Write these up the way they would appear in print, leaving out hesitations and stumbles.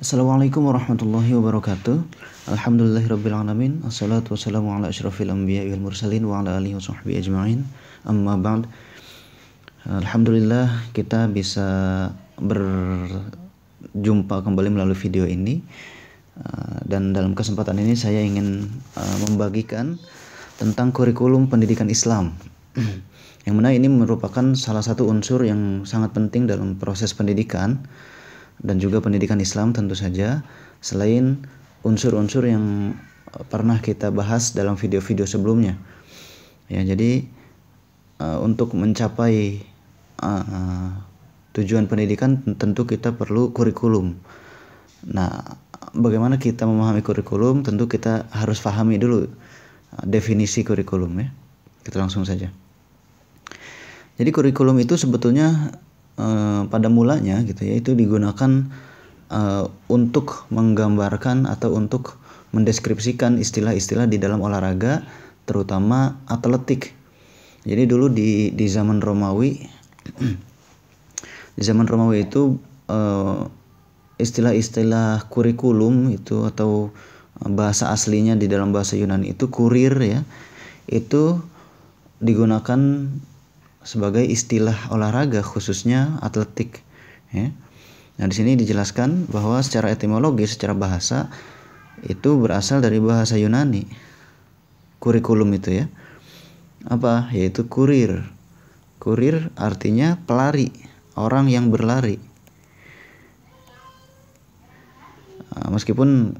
Assalamualaikum warahmatullahi wabarakatuh. Alhamdulillahirabbil alamin. Assalatu wassalamu ala asyrafil anbiya'i wal mursalin wa ala alihi washabbihi ajma'in. Amma ba'd. Alhamdulillah kita bisa berjumpa kembali melalui video ini. Dan dalam kesempatan ini saya ingin membagikan tentang kurikulum pendidikan Islam. Yang mana ini merupakan salah satu unsur yang sangat penting dalam proses pendidikan dan juga pendidikan Islam tentu saja, selain unsur-unsur yang pernah kita bahas dalam video-video sebelumnya. Ya, jadi untuk mencapai tujuan pendidikan tentu kita perlu kurikulum. Nah, bagaimana kita memahami kurikulum? Tentu kita harus pahami dulu definisi kurikulum ya. Kita langsung saja. Jadi kurikulum itu sebetulnya pada mulanya gitu ya, itu digunakan untuk menggambarkan atau untuk mendeskripsikan istilah-istilah di dalam olahraga, terutama atletik. Jadi dulu di zaman Romawi di zaman Romawi itu istilah-istilah kurikulum itu atau bahasa aslinya di dalam bahasa Yunani itu kurir ya, itu digunakan sebagai istilah olahraga khususnya atletik ya. Nah, di sini dijelaskan bahwa secara etimologi, secara bahasa itu berasal dari bahasa Yunani. Kurikulum itu ya. Apa? Yaitu kurir. Kurir artinya pelari, orang yang berlari. Meskipun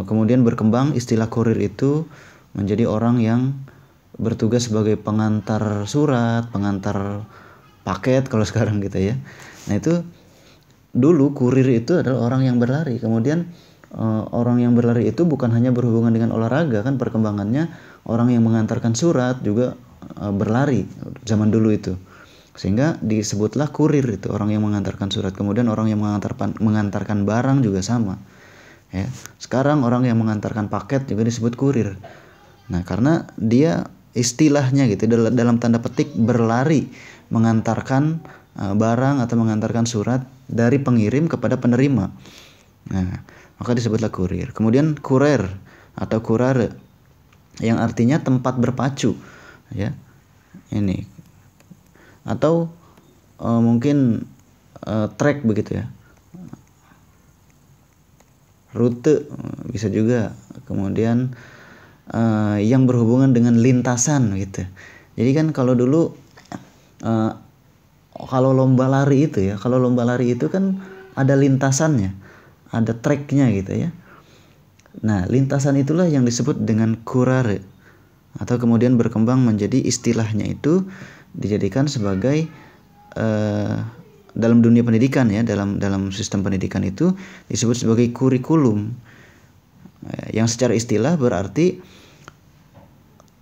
kemudian berkembang istilah kurir itu menjadi orang yang bertugas sebagai pengantar surat, pengantar paket kalau sekarang gitu ya. Nah, itu dulu kurir itu adalah orang yang berlari. Kemudian orang yang berlari itu bukan hanya berhubungan dengan olahraga, kan perkembangannya orang yang mengantarkan surat juga berlari zaman dulu itu. Sehingga disebutlah kurir itu orang yang mengantarkan surat. Kemudian orang yang mengantarkan barang juga sama. Ya. Sekarang orang yang mengantarkan paket juga disebut kurir. Nah, karena dia istilahnya gitu dalam tanda petik berlari mengantarkan barang atau mengantarkan surat dari pengirim kepada penerima. Nah, maka disebutlah kurir. Kemudian kurer atau kurare yang artinya tempat berpacu ya. Ini atau mungkin trek begitu ya. Rute bisa juga. Kemudian yang berhubungan dengan lintasan gitu. Jadi kan kalau dulu kalau lomba lari itu ya, kalau lomba lari itu kan ada lintasannya, ada treknya gitu ya. Nah, lintasan itulah yang disebut dengan kurare, atau kemudian berkembang menjadi istilahnya itu dijadikan sebagai dalam dunia pendidikan ya, dalam sistem pendidikan itu disebut sebagai kurikulum. Yang secara istilah berarti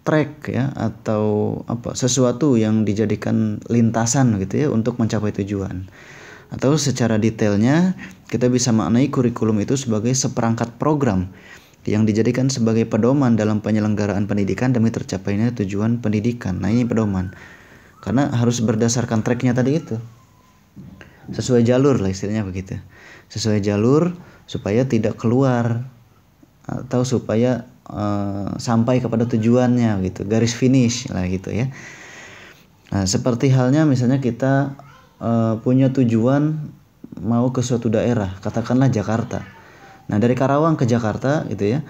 trek ya, atau sesuatu yang dijadikan lintasan gitu ya untuk mencapai tujuan. Atau secara detailnya kita bisa maknai kurikulum itu sebagai seperangkat program yang dijadikan sebagai pedoman dalam penyelenggaraan pendidikan demi tercapainya tujuan pendidikan. Nah, ini pedoman. Karena harus berdasarkan treknya tadi itu. Sesuai jalur lah istilahnya begitu. Sesuai jalur supaya tidak keluar atau supaya sampai kepada tujuannya gitu, garis finish lah gitu ya. Nah, seperti halnya misalnya kita punya tujuan mau ke suatu daerah, katakanlah Jakarta. Nah, dari Karawang ke Jakarta gitu ya,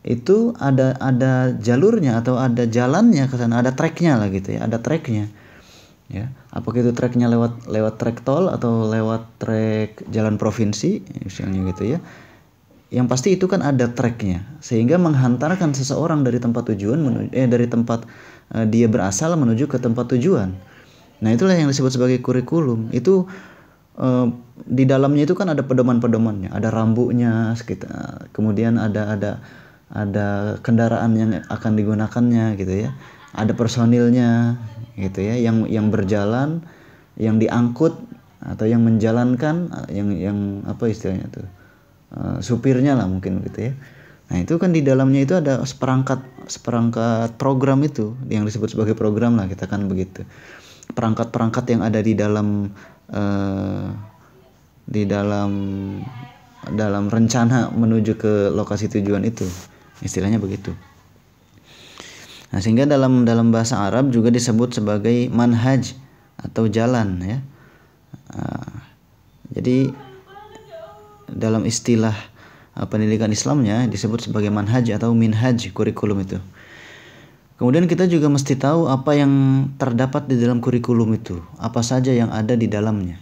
itu ada jalurnya atau ada jalannya ke sana, ada treknya lah gitu ya, ada treknya ya. Apakah itu treknya lewat trek tol atau lewat trek jalan provinsi misalnya gitu ya. Yang pasti itu kan ada treknya, sehingga menghantarkan seseorang dari tempat tujuan dari tempat dia berasal menuju ke tempat tujuan. Nah, itulah yang disebut sebagai kurikulum. Itu di dalamnya itu kan ada pedoman-pedomannya, ada rambunya sekitar, kemudian ada kendaraan yang akan digunakannya gitu ya, ada personilnya gitu ya, yang berjalan, yang diangkut atau yang menjalankan, yang apa istilahnya tuh, supirnya lah mungkin gitu ya. Nah, itu kan di dalamnya itu ada seperangkat program itu yang disebut sebagai program lah, kita kan begitu. Perangkat-perangkat yang ada di dalam dalam rencana menuju ke lokasi tujuan itu, istilahnya begitu. Nah, sehingga dalam bahasa Arab juga disebut sebagai manhaj atau jalan ya. Jadi dalam istilah pendidikan Islamnya disebut sebagai manhaj atau minhaj kurikulum itu. Kemudian kita juga mesti tahu apa yang terdapat di dalam kurikulum itu, apa saja yang ada di dalamnya.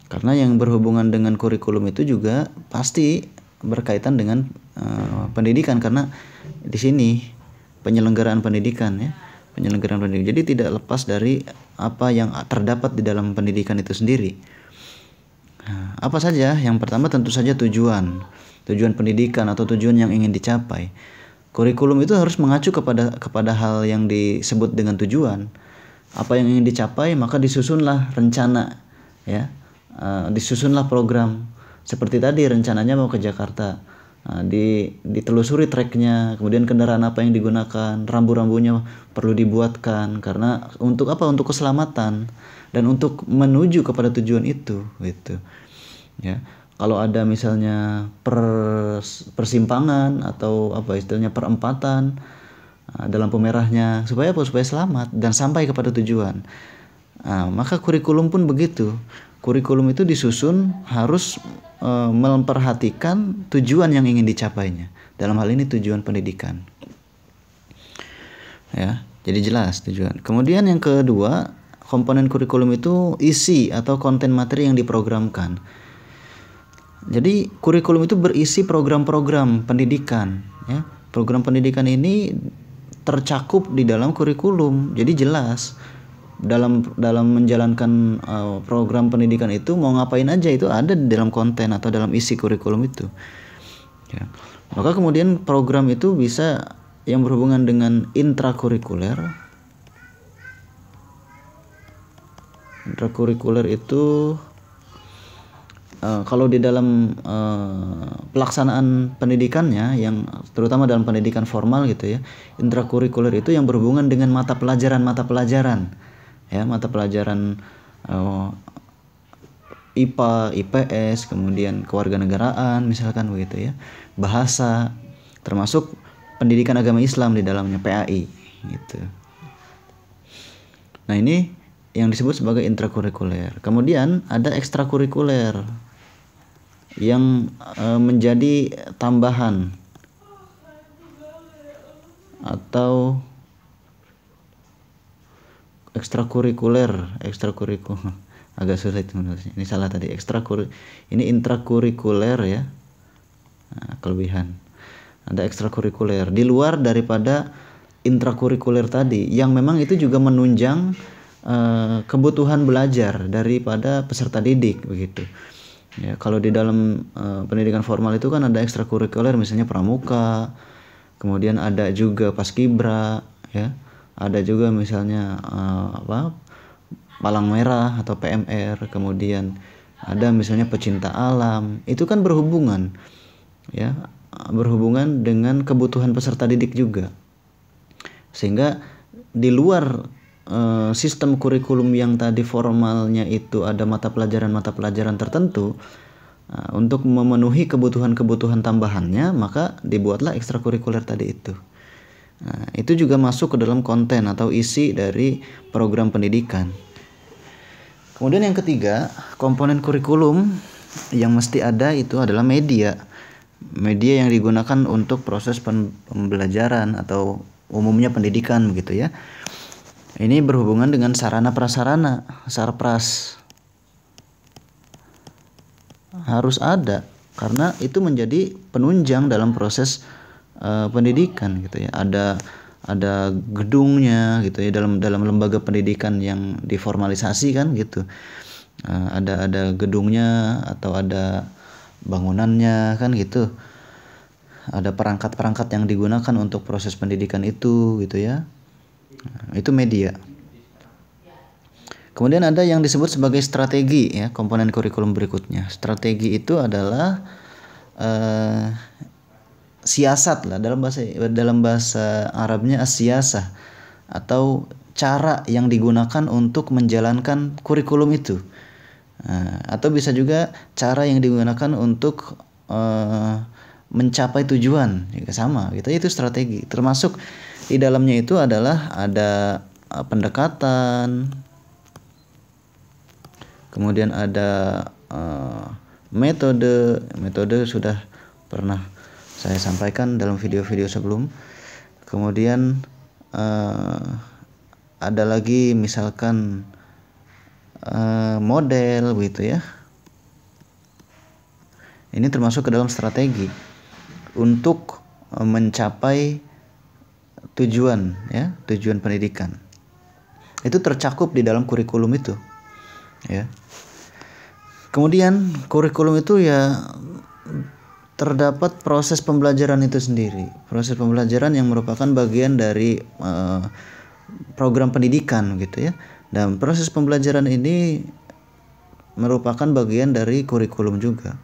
Karena yang berhubungan dengan kurikulum itu juga pasti berkaitan dengan pendidikan, karena di sini penyelenggaraan pendidikan ya, penyelenggaraan pendidikan. Jadi tidak lepas dari apa yang terdapat di dalam pendidikan itu sendiri. Apa saja? Yang pertama tentu saja tujuan pendidikan atau tujuan yang ingin dicapai. Kurikulum itu harus mengacu kepada hal yang disebut dengan tujuan. Apa yang ingin dicapai, maka disusunlah rencana ya. Disusunlah program. Seperti tadi rencananya mau ke Jakarta. Ditelusuri treknya, kemudian kendaraan apa yang digunakan, rambu-rambunya perlu dibuatkan karena untuk apa? Untuk keselamatan dan untuk menuju kepada tujuan itu gitu. Ya. Kalau ada misalnya persimpangan atau apa istilahnya perempatan, lampu merahnya supaya apa? Supaya selamat dan sampai kepada tujuan. Maka kurikulum pun begitu. Kurikulum itu disusun harus memperhatikan tujuan yang ingin dicapainya. Dalam hal ini tujuan pendidikan. Ya, jadi jelas tujuan. Kemudian yang kedua, komponen kurikulum itu isi atau konten materi yang diprogramkan. Jadi kurikulum itu berisi program-program pendidikan ya. Program pendidikan ini tercakup di dalam kurikulum. Jadi jelas dalam menjalankan program pendidikan itu mau ngapain aja itu ada di dalam konten atau dalam isi kurikulum itu. Ya. Maka kemudian program itu bisa yang berhubungan dengan intrakurikuler. Intrakurikuler itu kalau di dalam pelaksanaan pendidikannya yang terutama dalam pendidikan formal gitu ya, intrakurikuler itu yang berhubungan dengan mata pelajaran ya, mata pelajaran IPA, IPS, kemudian kewarganegaraan misalkan begitu ya, bahasa, termasuk pendidikan agama Islam di dalamnya, PAI gitu. Nah, ini yang disebut sebagai intrakurikuler. Kemudian ada ekstrakurikuler yang menjadi tambahan atau ekstrakurikuler agak sulit menulisnya. Ini salah tadi, ini intrakurikuler ya. Kelebihan. Ada ekstrakurikuler di luar daripada intrakurikuler tadi yang memang itu juga menunjang kebutuhan belajar daripada peserta didik begitu. Ya, kalau di dalam pendidikan formal itu kan ada ekstrakurikuler misalnya pramuka, kemudian ada juga paskibra, ya, ada juga misalnya palang merah atau PMR, kemudian ada misalnya pecinta alam. Itu kan berhubungan, ya, berhubungan dengan kebutuhan peserta didik juga. Sehingga di luar sistem kurikulum yang tadi formalnya itu ada mata pelajaran tertentu, untuk memenuhi kebutuhan tambahannya maka dibuatlah ekstrakurikuler tadi itu. Itu juga masuk ke dalam konten atau isi dari program pendidikan. Kemudian yang ketiga, komponen kurikulum yang mesti ada itu adalah media yang digunakan untuk proses pembelajaran atau umumnya pendidikan begitu ya. Ini berhubungan dengan sarana prasarana, sarpras. Harus ada karena itu menjadi penunjang dalam proses pendidikan gitu ya. Ada gedungnya gitu ya, dalam lembaga pendidikan yang diformalisasi kan gitu. Ada gedungnya atau ada bangunannya kan gitu. Ada perangkat-perangkat yang digunakan untuk proses pendidikan itu gitu ya. Itu media. Kemudian ada yang disebut sebagai strategi ya, komponen kurikulum berikutnya. Strategi itu adalah siasat lah, dalam bahasa Arabnya as-siyasah, atau cara yang digunakan untuk menjalankan kurikulum itu. Atau bisa juga cara yang digunakan untuk mencapai tujuan, ya sama gitu. Itu strategi. Termasuk di dalamnya itu adalah ada pendekatan, kemudian ada metode sudah pernah saya sampaikan dalam video-video sebelum. Kemudian ada lagi misalkan model gitu ya. Ini termasuk ke dalam strategi untuk mencapai tujuan ya, tujuan pendidikan. Itu tercakup di dalam kurikulum itu ya. Kemudian kurikulum itu ya terdapat proses pembelajaran itu sendiri. Proses pembelajaran yang merupakan bagian dari program pendidikan gitu ya. Dan proses pembelajaran ini merupakan bagian dari kurikulum juga.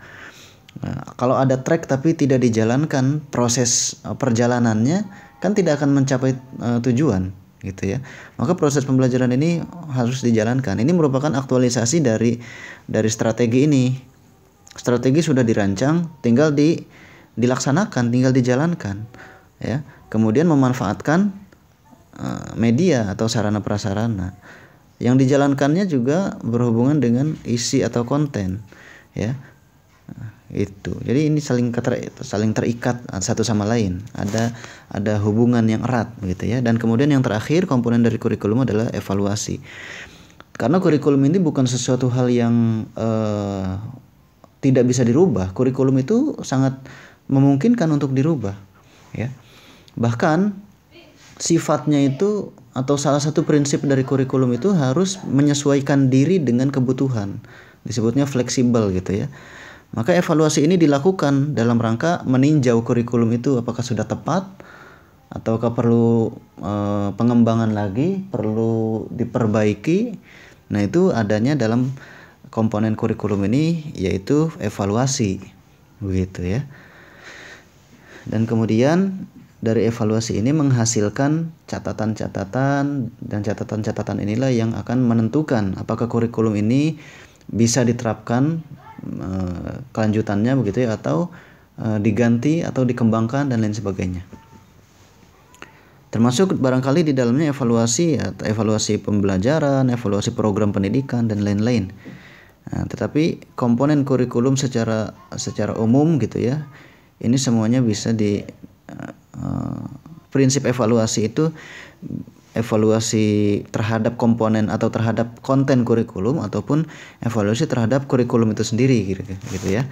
Nah, kalau ada track tapi tidak dijalankan, proses perjalanannya kan tidak akan mencapai tujuan gitu ya. Maka proses pembelajaran ini harus dijalankan. Ini merupakan aktualisasi dari strategi ini. Strategi sudah dirancang, tinggal dilaksanakan, tinggal dijalankan ya. Kemudian memanfaatkan media atau sarana prasarana. Yang dijalankannya juga berhubungan dengan isi atau konten ya. Itu. Jadi ini saling terikat satu sama lain. Ada hubungan yang erat gitu ya. Dan kemudian yang terakhir komponen dari kurikulum adalah evaluasi. Karena kurikulum ini bukan sesuatu hal yang tidak bisa dirubah. Kurikulum itu sangat memungkinkan untuk dirubah ya. Bahkan sifatnya itu atau salah satu prinsip dari kurikulum itu harus menyesuaikan diri dengan kebutuhan. Disebutnya fleksibel gitu ya. Maka evaluasi ini dilakukan dalam rangka meninjau kurikulum itu apakah sudah tepat ataukah perlu pengembangan lagi, perlu diperbaiki. Nah, itu adanya dalam komponen kurikulum ini yaitu evaluasi. Begitu ya. Dan kemudian dari evaluasi ini menghasilkan catatan-catatan, dan catatan-catatan inilah yang akan menentukan apakah kurikulum ini bisa diterapkan kelanjutannya begitu ya, atau diganti atau dikembangkan dan lain sebagainya. Termasuk barangkali di dalamnya evaluasi ya, evaluasi pembelajaran, evaluasi program pendidikan dan lain-lain. Nah, tetapi komponen kurikulum secara umum gitu ya, ini semuanya bisa prinsip evaluasi itu evaluasi terhadap komponen atau terhadap konten kurikulum ataupun evaluasi terhadap kurikulum itu sendiri gitu ya.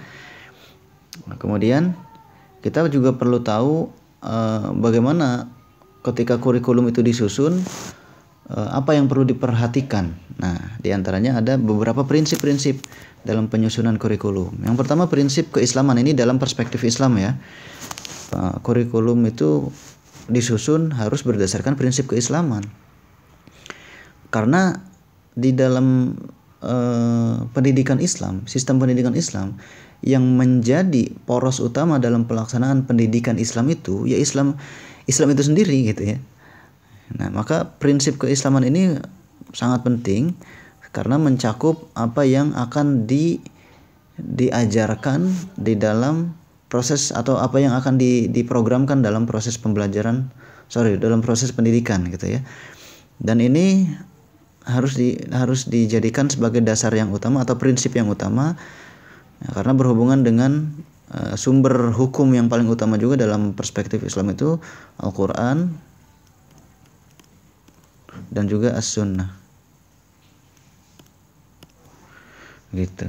Nah, kemudian kita juga perlu tahu bagaimana ketika kurikulum itu disusun, apa yang perlu diperhatikan. Nah, diantaranya ada beberapa prinsip-prinsip dalam penyusunan kurikulum. Yang pertama prinsip keislaman, ini dalam perspektif Islam ya. Kurikulum itu disusun harus berdasarkan prinsip keislaman. Karena di dalam pendidikan Islam, sistem pendidikan Islam, yang menjadi poros utama dalam pelaksanaan pendidikan Islam itu ya Islam itu sendiri gitu ya. Nah, maka prinsip keislaman ini sangat penting karena mencakup apa yang akan diajarkan di dalam proses atau apa yang akan diprogramkan dalam proses dalam proses pendidikan gitu ya. Dan ini harus dijadikan sebagai dasar yang utama atau prinsip yang utama ya, karena berhubungan dengan sumber hukum yang paling utama juga dalam perspektif Islam itu Al-Quran dan juga As-Sunnah gitu.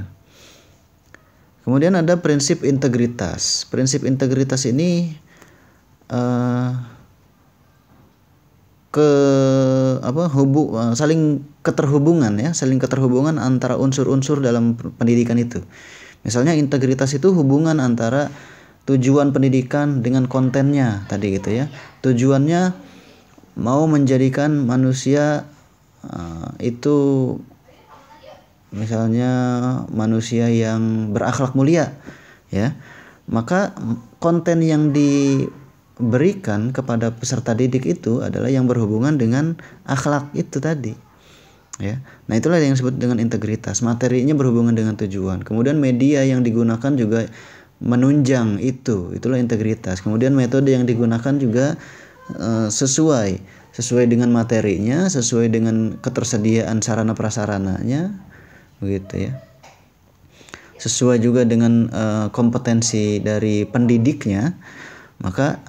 Kemudian ada prinsip integritas. Prinsip integritas ini saling keterhubungan antara unsur-unsur dalam pendidikan itu. Misalnya integritas itu hubungan antara tujuan pendidikan dengan kontennya tadi gitu ya. Tujuannya mau menjadikan manusia itu misalnya manusia yang berakhlak mulia ya, maka konten yang diberikan kepada peserta didik itu adalah yang berhubungan dengan akhlak itu tadi ya. Nah, itulah yang disebut dengan integritas. Materinya berhubungan dengan tujuan. Kemudian media yang digunakan juga menunjang itulah integritas. Kemudian metode yang digunakan juga sesuai dengan materinya, sesuai dengan ketersediaan sarana prasarananya, begitu ya. Sesuai juga dengan kompetensi dari pendidiknya, maka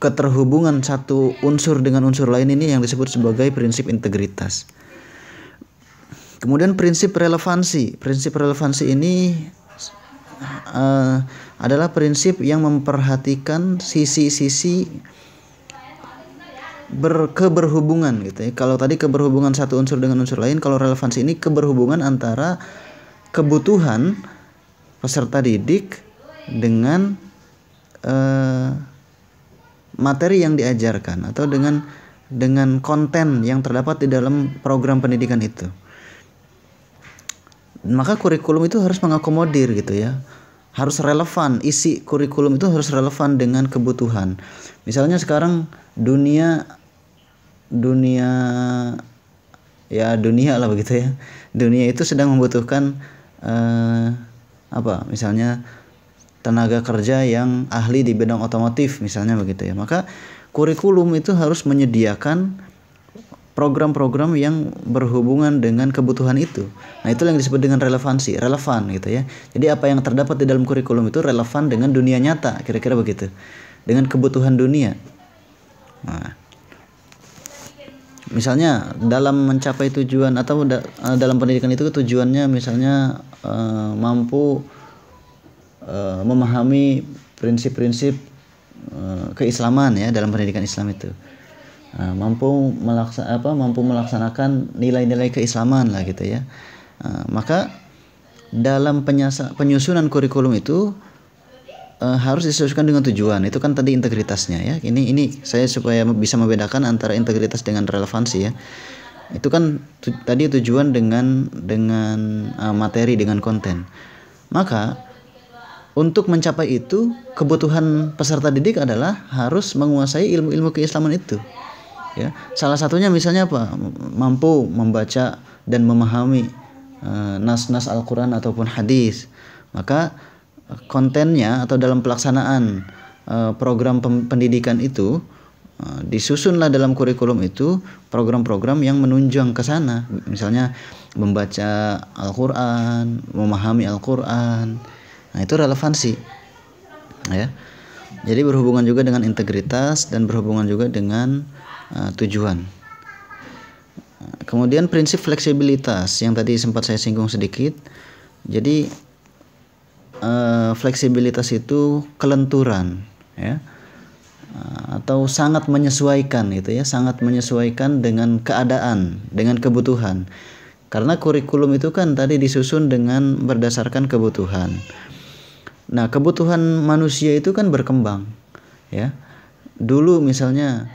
keterhubungan satu unsur dengan unsur lain ini yang disebut sebagai prinsip integritas. Kemudian prinsip relevansi. Prinsip relevansi ini adalah prinsip yang memperhatikan sisi-sisi keberhubungan gitu ya. Kalau tadi keberhubungan satu unsur dengan unsur lain, kalau relevansi ini keberhubungan antara kebutuhan peserta didik dengan materi yang diajarkan atau dengan konten yang terdapat di dalam program pendidikan itu. Maka kurikulum itu harus mengakomodir gitu ya. Harus relevan, isi kurikulum itu harus relevan dengan kebutuhan. Misalnya sekarang dunia lah begitu ya. Dunia itu sedang membutuhkan misalnya tenaga kerja yang ahli di bidang otomotif misalnya begitu ya. Maka kurikulum itu harus menyediakan program-program yang berhubungan dengan kebutuhan itu. Nah, itulah yang disebut dengan relevan gitu ya. Jadi apa yang terdapat di dalam kurikulum itu relevan dengan dunia nyata, kira-kira begitu. Dengan kebutuhan dunia. Nah, misalnya dalam mencapai tujuan atau dalam pendidikan itu tujuannya misalnya mampu memahami prinsip-prinsip keislaman ya dalam pendidikan Islam itu. Mampu melaksanakan nilai-nilai keislaman lah gitu ya. Maka dalam penyusunan kurikulum itu harus disesuaikan dengan tujuan. Itu kan tadi integritasnya ya. Ini saya supaya bisa membedakan antara integritas dengan relevansi ya. Itu kan tadi tujuan dengan materi, dengan konten. Maka untuk mencapai itu, kebutuhan peserta didik adalah harus menguasai ilmu-ilmu keislaman itu. Ya, salah satunya misalnya apa? Mampu membaca dan memahami nas-nas Al-Quran ataupun hadis. Maka kontennya atau dalam pelaksanaan program pendidikan itu disusunlah dalam kurikulum itu program-program yang menunjang ke sana. Misalnya membaca Al-Quran, memahami Al-Quran. Nah, itu relevansi. Ya. Jadi berhubungan juga dengan integritas dan berhubungan juga dengan tujuan. Kemudian prinsip fleksibilitas yang tadi sempat saya singgung sedikit. Jadi fleksibilitas itu kelenturan ya. Atau sangat menyesuaikan gitu ya, sangat menyesuaikan dengan keadaan, dengan kebutuhan. Karena kurikulum itu kan tadi disusun dengan berdasarkan kebutuhan. Nah, kebutuhan manusia itu kan berkembang ya. Dulu misalnya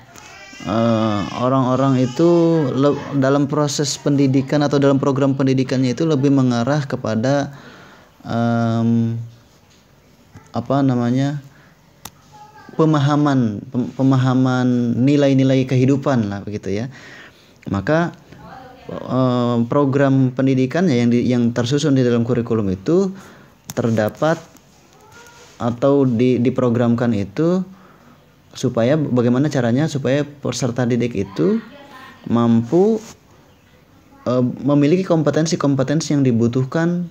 orang-orang itu dalam proses pendidikan atau dalam program pendidikannya itu lebih mengarah kepada pemahaman nilai-nilai kehidupan lah begitu ya. Maka program pendidikannya yang tersusun di dalam kurikulum itu terdapat atau diprogramkan itu supaya bagaimana caranya supaya peserta didik itu mampu memiliki kompetensi-kompetensi yang dibutuhkan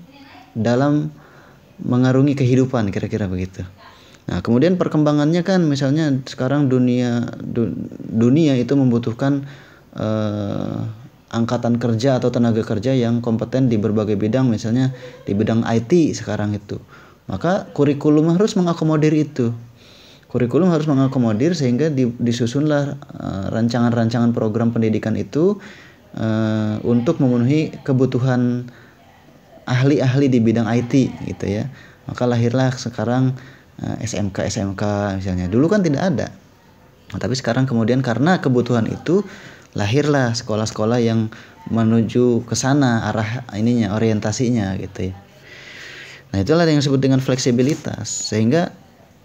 dalam mengarungi kehidupan, kira-kira begitu. Nah, kemudian perkembangannya kan misalnya sekarang dunia itu membutuhkan angkatan kerja atau tenaga kerja yang kompeten di berbagai bidang, misalnya di bidang IT sekarang itu. Maka kurikulum harus mengakomodir itu. Kurikulum harus mengakomodir sehingga disusunlah rancangan-rancangan program pendidikan itu untuk memenuhi kebutuhan ahli-ahli di bidang IT gitu ya. Maka lahirlah sekarang SMK misalnya. Dulu kan tidak ada. Nah, tapi sekarang kemudian karena kebutuhan itu lahirlah sekolah-sekolah yang menuju ke sana arah orientasinya gitu ya. Nah, itulah yang disebut dengan fleksibilitas. Sehingga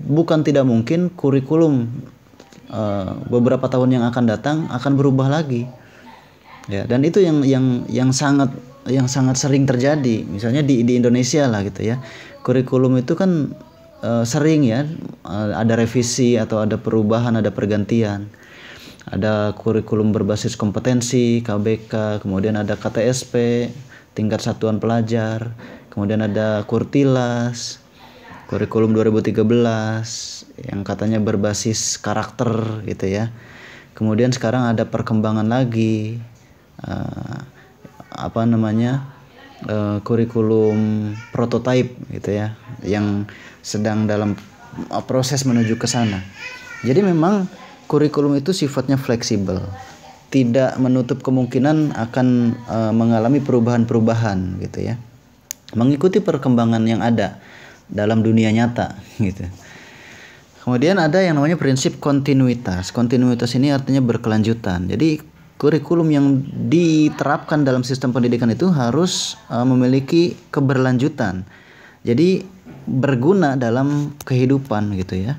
bukan tidak mungkin kurikulum beberapa tahun yang akan datang akan berubah lagi. Ya, dan itu yang sangat sering terjadi. Misalnya di Indonesia lah gitu ya. Kurikulum itu kan sering ya ada revisi atau ada perubahan, ada pergantian. Ada kurikulum berbasis kompetensi KBK, kemudian ada KTSP tingkat satuan pelajar, kemudian ada Kurtilas, kurikulum 2013 yang katanya berbasis karakter gitu ya. Kemudian sekarang ada perkembangan lagi kurikulum prototype gitu ya, yang sedang dalam proses menuju ke sana. Jadi memang kurikulum itu sifatnya fleksibel, tidak menutup kemungkinan akan mengalami perubahan-perubahan gitu ya, mengikuti perkembangan yang ada dalam dunia nyata gitu. Kemudian ada yang namanya prinsip kontinuitas. Kontinuitas ini artinya berkelanjutan. Jadi kurikulum yang diterapkan dalam sistem pendidikan itu harus memiliki keberlanjutan. Jadi berguna dalam kehidupan gitu ya.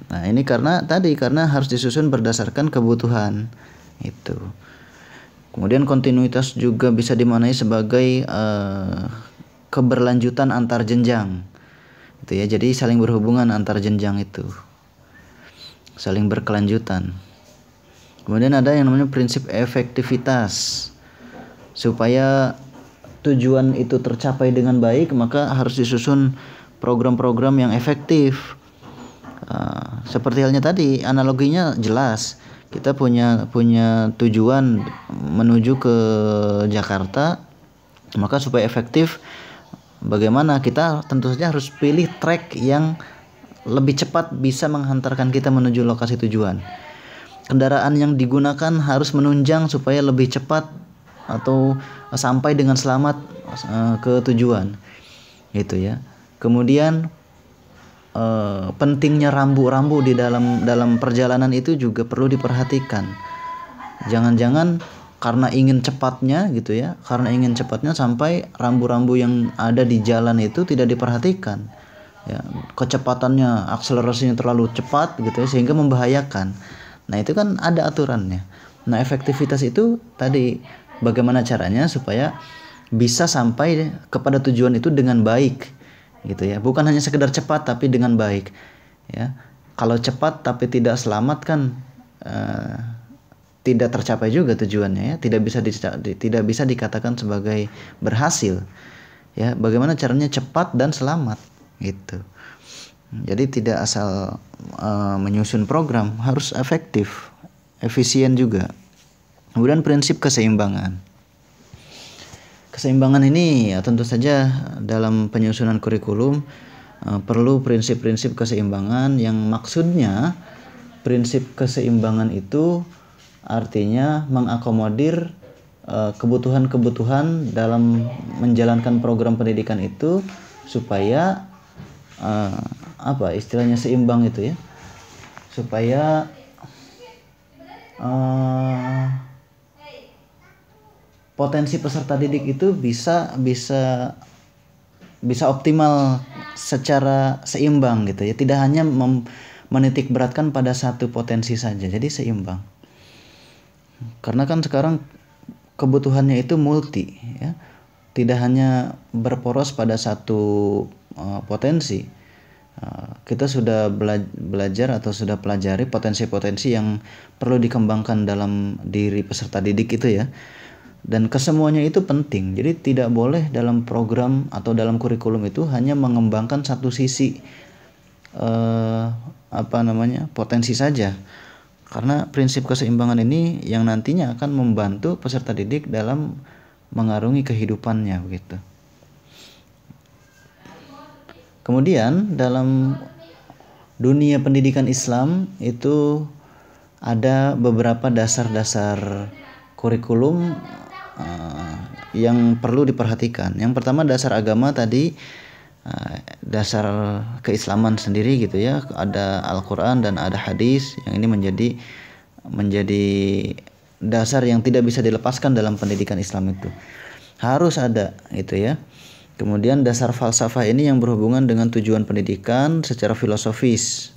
Nah, ini karena harus disusun berdasarkan kebutuhan itu. Kemudian kontinuitas juga bisa dimaknai sebagai keberlanjutan antar jenjang. Itu ya. Jadi saling berhubungan antar jenjang itu. Saling berkelanjutan. Kemudian ada yang namanya prinsip efektivitas. Supaya tujuan itu tercapai dengan baik, maka harus disusun program-program yang efektif. Seperti halnya tadi, analoginya jelas. Kita punya tujuan menuju ke Jakarta, maka supaya efektif, bagaimana kita tentu saja harus pilih trek yang lebih cepat bisa menghantarkan kita menuju lokasi tujuan. Kendaraan yang digunakan harus menunjang supaya lebih cepat atau sampai dengan selamat ke tujuan, gitu ya. Kemudian pentingnya rambu-rambu di dalam perjalanan itu juga perlu diperhatikan. Jangan-jangan karena ingin cepatnya gitu ya, sampai rambu-rambu yang ada di jalan itu tidak diperhatikan. Ya, kecepatannya, akselerasinya terlalu cepat gitu ya, sehingga membahayakan. Nah, itu kan ada aturannya. Nah, efektivitas itu tadi bagaimana caranya supaya bisa sampai kepada tujuan itu dengan baik. Gitu ya, bukan hanya sekedar cepat tapi dengan baik ya. Kalau cepat tapi tidak selamat kan tidak tercapai juga tujuannya ya, tidak bisa dikatakan sebagai berhasil ya. Bagaimana caranya cepat dan selamat gitu. Jadi tidak asal menyusun program, harus efektif, efisien juga. Kemudian prinsip keseimbangan. Keseimbangan ini ya, tentu saja dalam penyusunan kurikulum perlu prinsip-prinsip keseimbangan, yang maksudnya prinsip keseimbangan itu artinya mengakomodir kebutuhan-kebutuhan dalam menjalankan program pendidikan itu supaya istilahnya seimbang itu ya, supaya potensi peserta didik itu bisa optimal secara seimbang gitu ya, tidak hanya menitik beratkan pada satu potensi saja, jadi seimbang. Karena kan sekarang kebutuhannya itu multi ya, tidak hanya berporos pada satu potensi. Kita sudah belajar atau sudah pelajari potensi-potensi yang perlu dikembangkan dalam diri peserta didik itu ya. Dan kesemuanya itu penting. Jadi tidak boleh dalam program atau dalam kurikulum itu hanya mengembangkan satu sisi potensi saja. Karena prinsip keseimbangan ini yang nantinya akan membantu peserta didik dalam mengarungi kehidupannya begitu. Kemudian dalam dunia pendidikan Islam itu ada beberapa dasar-dasar kurikulum yang perlu diperhatikan. Yang pertama dasar agama tadi, dasar keislaman sendiri gitu ya. Ada Al-Quran dan ada hadis, yang ini menjadi dasar yang tidak bisa dilepaskan dalam pendidikan Islam itu. Harus ada itu ya. Kemudian dasar falsafah ini yang berhubungan dengan tujuan pendidikan secara filosofis.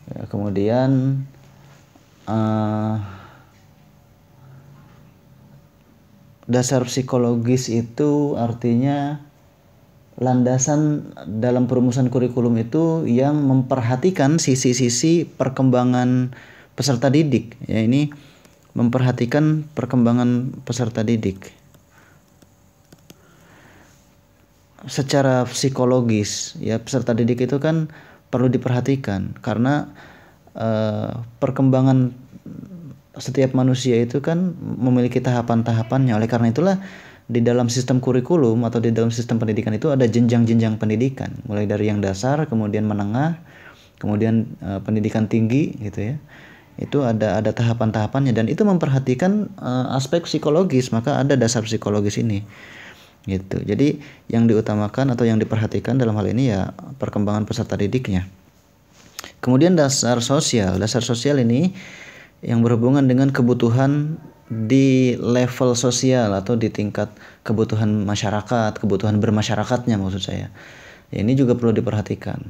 Ya, kemudian dasar psikologis itu artinya landasan dalam perumusan kurikulum itu yang memperhatikan sisi-sisi perkembangan peserta didik. Ya, ini memperhatikan perkembangan peserta didik secara psikologis. Ya, peserta didik itu kan perlu diperhatikan karena perkembangan setiap manusia itu kan memiliki tahapan-tahapannya. Oleh karena itulah di dalam sistem kurikulum atau di dalam sistem pendidikan itu ada jenjang-jenjang pendidikan, mulai dari yang dasar, kemudian menengah, kemudian pendidikan tinggi gitu ya. Itu ada tahapan-tahapannya dan itu memperhatikan aspek psikologis, maka ada dasar psikologis ini. Gitu. Jadi yang diutamakan atau yang diperhatikan dalam hal ini ya perkembangan peserta didiknya. Kemudian dasar sosial. Dasar sosial ini yang berhubungan dengan kebutuhan di level sosial atau di tingkat kebutuhan masyarakat, kebutuhan bermasyarakatnya maksud saya. Ya, ini juga perlu diperhatikan.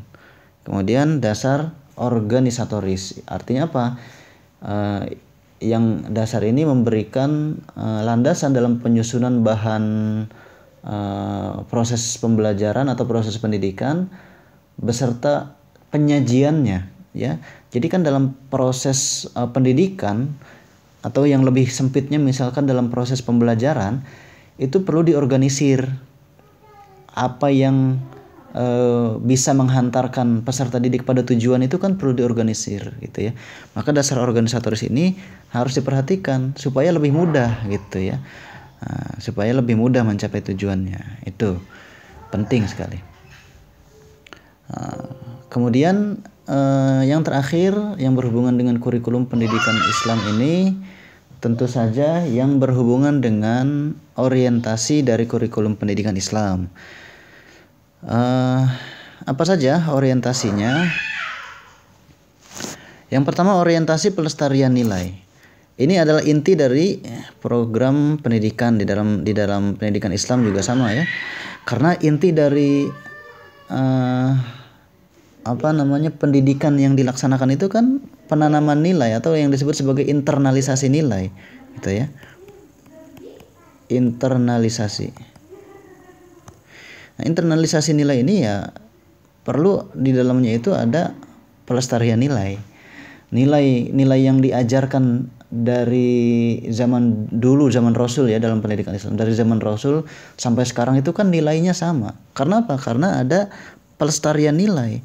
Kemudian dasar organisatoris. Artinya apa? Yang dasar ini memberikan landasan dalam penyusunan bahan proses pembelajaran atau proses pendidikan beserta penyajiannya, ya. Jadi kan dalam proses pendidikan atau yang lebih sempitnya misalkan dalam proses pembelajaran itu perlu diorganisir apa yang bisa menghantarkan peserta didik pada tujuan itu kan perlu diorganisir gitu ya. Maka dasar organisatoris ini harus diperhatikan supaya lebih mudah gitu ya. Supaya lebih mudah mencapai tujuannya. Itu penting sekali. Kemudian yang terakhir yang berhubungan dengan kurikulum pendidikan Islam ini tentu saja yang berhubungan dengan orientasi dari kurikulum pendidikan Islam. Apa saja orientasinya? Yang pertama, orientasi pelestarian nilai. Ini adalah inti dari program pendidikan di dalam pendidikan Islam juga sama ya. Karena inti dari pendidikan yang dilaksanakan itu kan penanaman nilai atau yang disebut sebagai internalisasi nilai, gitu ya. Internalisasi. Nah, internalisasi nilai ini ya perlu di dalamnya itu ada pelestarian nilai. Nilai yang diajarkan dari zaman dulu, zaman Rasul ya dalam pendidikan Islam. Dari zaman Rasul sampai sekarang itu kan nilainya sama. Karena apa? Karena ada pelestarian nilai.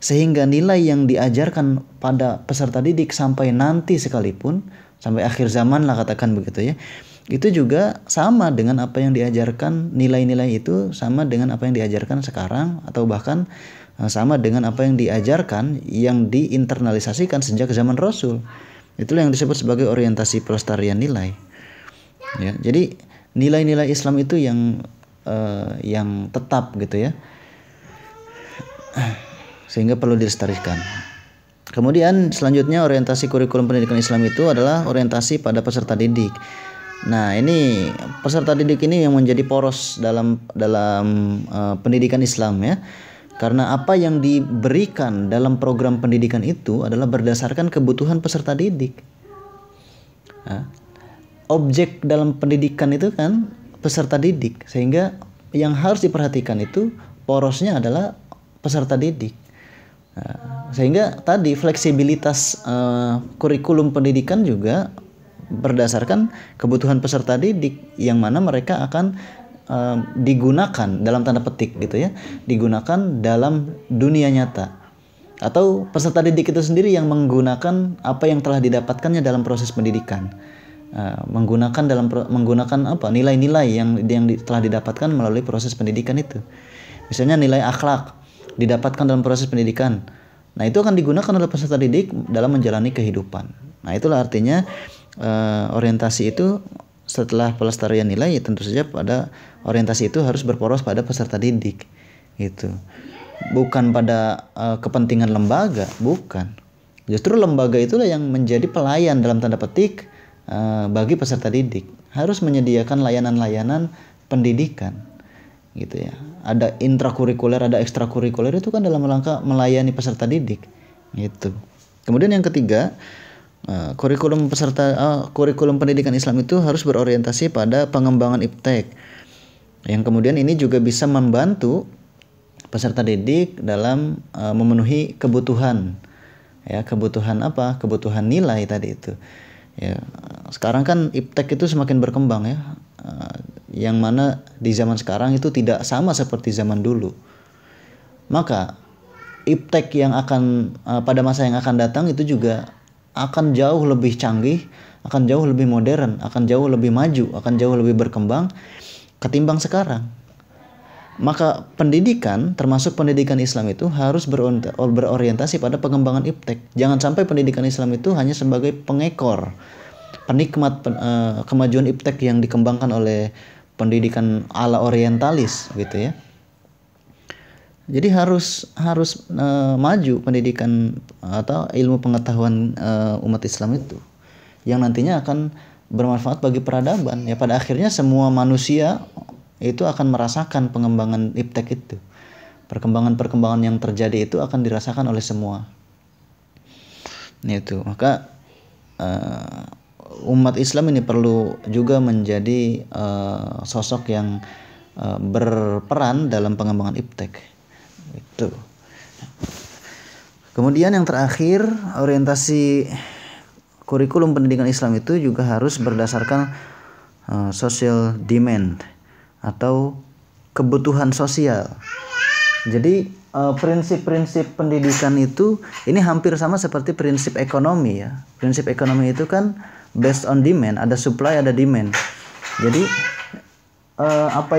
Sehingga nilai yang diajarkan pada peserta didik sampai nanti sekalipun, sampai akhir zaman lah katakan begitu ya, itu juga sama dengan apa yang diajarkan, nilai-nilai itu sama dengan apa yang diajarkan sekarang atau bahkan sama dengan apa yang diajarkan yang diinternalisasikan sejak zaman Rasul. Itulah yang disebut sebagai orientasi pelestarian nilai. Ya, jadi nilai-nilai Islam itu yang tetap gitu ya. Sehingga perlu dilestarikan. Kemudian selanjutnya orientasi kurikulum pendidikan Islam itu adalah orientasi pada peserta didik. Nah, ini peserta didik ini yang menjadi poros dalam pendidikan Islam ya. Karena apa yang diberikan dalam program pendidikan itu adalah berdasarkan kebutuhan peserta didik. Objek dalam pendidikan itu kan peserta didik, sehingga yang harus diperhatikan itu porosnya adalah peserta didik. Sehingga tadi fleksibilitas kurikulum pendidikan juga berdasarkan kebutuhan peserta didik yang mana mereka akan digunakan dalam tanda petik gitu ya, digunakan dalam dunia nyata, atau peserta didik itu sendiri yang menggunakan apa yang telah didapatkannya dalam proses pendidikan, menggunakan nilai-nilai yang telah didapatkan melalui proses pendidikan itu. Misalnya nilai akhlak didapatkan dalam proses pendidikan, nah itu akan digunakan oleh peserta didik dalam menjalani kehidupan. Nah itulah artinya orientasi itu setelah pelestarian nilai ya tentu saja pada orientasi itu harus berporos pada peserta didik gitu. Bukan pada kepentingan lembaga, bukan. Justru lembaga itulah yang menjadi pelayan dalam tanda petik bagi peserta didik. Harus menyediakan layanan-layanan pendidikan gitu ya. Ada intrakurikuler, ada ekstrakurikuler, itu kan dalam rangka melayani peserta didik gitu. Kemudian yang ketiga, Kurikulum pendidikan Islam itu harus berorientasi pada pengembangan iptek, yang kemudian ini juga bisa membantu peserta didik dalam memenuhi kebutuhan, ya, kebutuhan apa? Kebutuhan nilai tadi itu. Ya, sekarang kan iptek itu semakin berkembang, ya, yang mana di zaman sekarang itu tidak sama seperti zaman dulu. Maka iptek yang akan pada masa yang akan datang itu juga akan jauh lebih canggih, akan jauh lebih modern, akan jauh lebih maju, akan jauh lebih berkembang ketimbang sekarang. Maka pendidikan, termasuk pendidikan Islam itu harus berorientasi pada pengembangan iptek. Jangan sampai pendidikan Islam itu hanya sebagai pengekor, penikmat kemajuan iptek yang dikembangkan oleh pendidikan ala orientalis, gitu ya. Jadi harus maju pendidikan atau ilmu pengetahuan umat Islam itu, yang nantinya akan bermanfaat bagi peradaban. Ya, pada akhirnya semua manusia itu akan merasakan pengembangan iptek itu. Perkembangan-perkembangan yang terjadi itu akan dirasakan oleh semua. Itu. Maka umat Islam ini perlu juga menjadi sosok yang berperan dalam pengembangan iptek. Itu. Kemudian yang terakhir, orientasi kurikulum pendidikan Islam itu juga harus berdasarkan social demand atau kebutuhan sosial. Jadi prinsip-prinsip pendidikan itu ini hampir sama seperti prinsip ekonomi, ya. Prinsip ekonomi itu kan based on demand, ada supply, ada demand. Jadi apa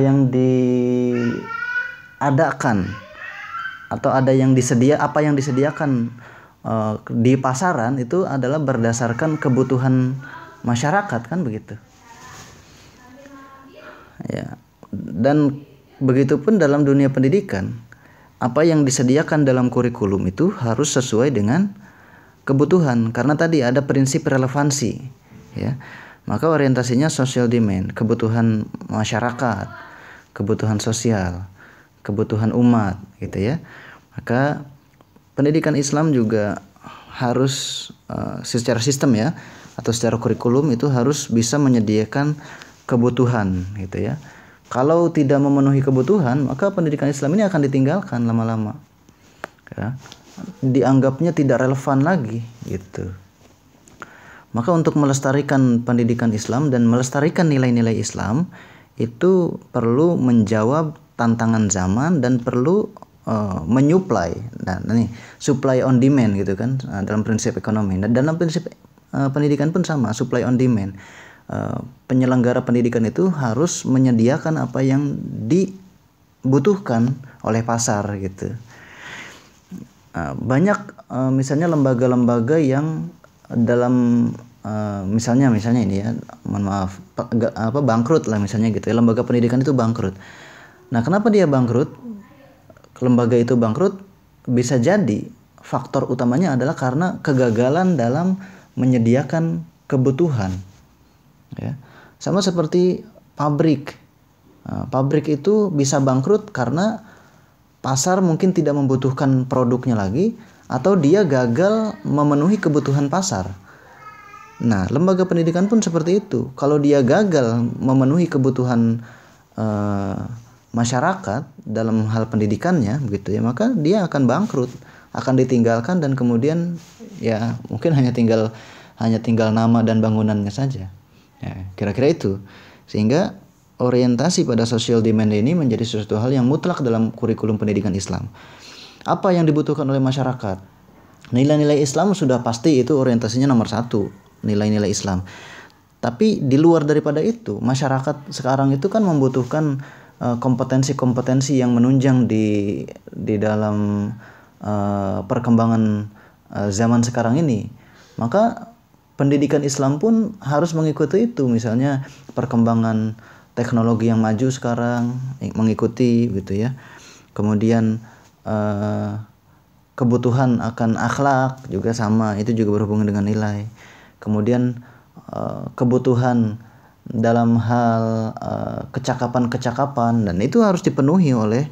yang diadakan atau apa yang disediakan di pasaran itu adalah berdasarkan kebutuhan masyarakat, kan begitu. Ya. Dan begitupun dalam dunia pendidikan, apa yang disediakan dalam kurikulum itu harus sesuai dengan kebutuhan, karena tadi ada prinsip relevansi, ya. Maka orientasinya social demand, kebutuhan masyarakat, kebutuhan sosial, kebutuhan umat, gitu ya. Maka pendidikan Islam juga harus secara sistem, ya, atau secara kurikulum itu harus bisa menyediakan kebutuhan, gitu ya. Kalau tidak memenuhi kebutuhan, maka pendidikan Islam ini akan ditinggalkan lama-lama, ya. Dianggapnya tidak relevan lagi, gitu. Maka untuk melestarikan pendidikan Islam dan melestarikan nilai-nilai Islam itu perlu menjawab tantangan zaman dan perlu menyuplai. Nah, ini supply on demand, gitu kan, dalam prinsip ekonomi. Dan dalam prinsip pendidikan pun sama, supply on demand. Penyelenggara pendidikan itu harus menyediakan apa yang dibutuhkan oleh pasar, gitu. Banyak misalnya lembaga-lembaga yang dalam misalnya ini, ya, mohon maaf, bangkrut lah misalnya, gitu ya. Lembaga pendidikan itu bangkrut. Nah, kenapa dia bangkrut? Lembaga itu bangkrut bisa jadi faktor utamanya adalah karena kegagalan dalam menyediakan kebutuhan, ya. Sama seperti pabrik. Pabrik itu bisa bangkrut karena pasar mungkin tidak membutuhkan produknya lagi, atau dia gagal memenuhi kebutuhan pasar. Nah, lembaga pendidikan pun seperti itu. Kalau dia gagal memenuhi kebutuhan masyarakat dalam hal pendidikannya, begitu ya, maka dia akan bangkrut, akan ditinggalkan, dan kemudian ya mungkin hanya tinggal nama dan bangunannya saja. Ya, kira-kira itu. Sehingga orientasi pada social demand ini menjadi sesuatu hal yang mutlak dalam kurikulum pendidikan Islam. Apa yang dibutuhkan oleh masyarakat? Nilai-nilai Islam sudah pasti itu orientasinya nomor 1, nilai-nilai Islam. Tapi di luar daripada itu, masyarakat sekarang itu kan membutuhkan kompetensi-kompetensi yang menunjang di dalam perkembangan zaman sekarang ini. Maka pendidikan Islam pun harus mengikuti itu. Misalnya perkembangan teknologi yang maju sekarang mengikuti, gitu ya. Kemudian kebutuhan akan akhlak juga sama, itu juga berhubungan dengan nilai. Kemudian kebutuhan dalam hal kecakapan-kecakapan, dan itu harus dipenuhi oleh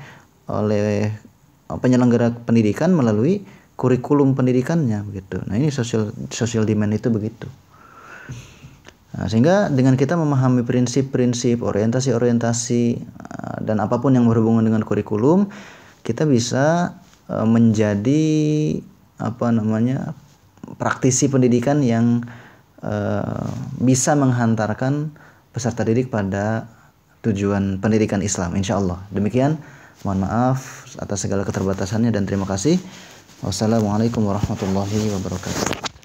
penyelenggara pendidikan melalui kurikulum pendidikannya begitu. Nah, ini social demand itu begitu. Nah, sehingga dengan kita memahami prinsip-prinsip, orientasi-orientasi dan apapun yang berhubungan dengan kurikulum, kita bisa menjadi praktisi pendidikan yang bisa menghantarkan peserta didik pada tujuan pendidikan Islam, insya Allah. Demikian, mohon maaf atas segala keterbatasannya dan terima kasih. Wassalamualaikum warahmatullahi wabarakatuh.